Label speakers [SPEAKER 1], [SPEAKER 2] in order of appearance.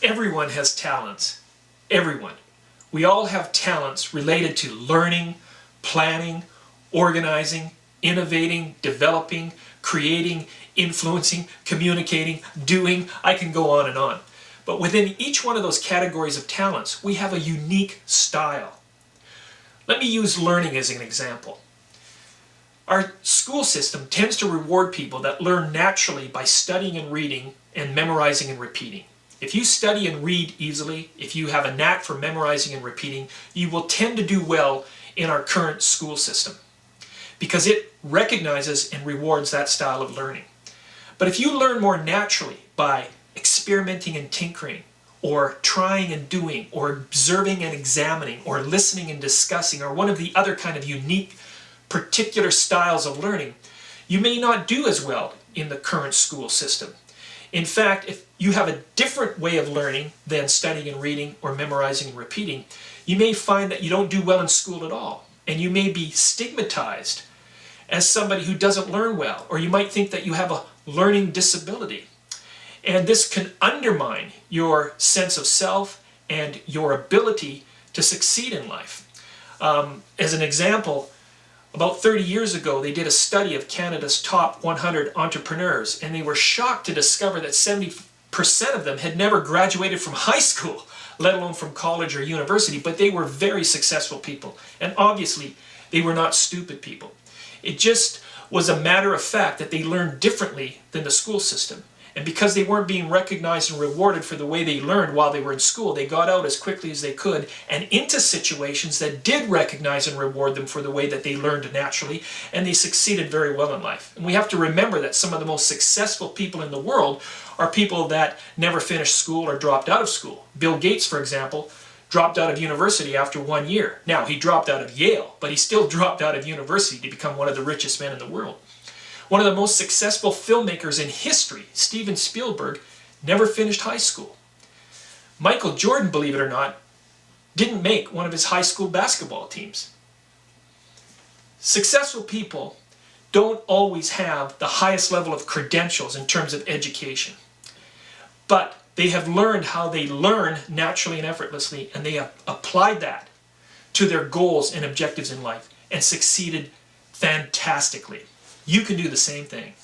[SPEAKER 1] Everyone has talents. Everyone. We all have talents related to learning, planning, organizing, innovating, developing, creating, influencing, communicating, doing. I can go on and on. But within each one of those categories of talents, we have a unique style. Let me use learning as an example. Our school system tends to reward people that learn naturally by studying and reading and memorizing and repeating. If you study and read easily, if you have a knack for memorizing and repeating, you will tend to do well in our current school system because it recognizes and rewards that style of learning. But if you learn more naturally by experimenting and tinkering, or trying and doing, or observing and examining, or listening and discussing, or one of the other kind of unique particular styles of learning, you may not do as well in the current school system. In fact, if you have a different way of learning than studying and reading or memorizing and repeating, you may find that you don't do well in school at all. And you may be stigmatized as somebody who doesn't learn well, or you might think that you have a learning disability. And this can undermine your sense of self and your ability to succeed in life. As an example, about 30 years ago, they did a study of Canada's top 100 entrepreneurs, and they were shocked to discover that 70% of them had never graduated from high school, let alone from college or university, but they were very successful people. And obviously, they were not stupid people. It just was a matter of fact that they learned differently than the school system. And because they weren't being recognized and rewarded for the way they learned while they were in school, they got out as quickly as they could and into situations that did recognize and reward them for the way that they learned naturally, and they succeeded very well in life. And we have to remember that some of the most successful people in the world are people that never finished school or dropped out of school. Bill Gates, for example, dropped out of university after 1 year. Now, he dropped out of Yale, but he still dropped out of university to become one of the richest men in the world. One of the most successful filmmakers in history, Steven Spielberg, never finished high school. Michael Jordan, believe it or not, didn't make one of his high school basketball teams. Successful people don't always have the highest level of credentials in terms of education, but they have learned how they learn naturally and effortlessly, and they have applied that to their goals and objectives in life and succeeded fantastically. You can do the same thing.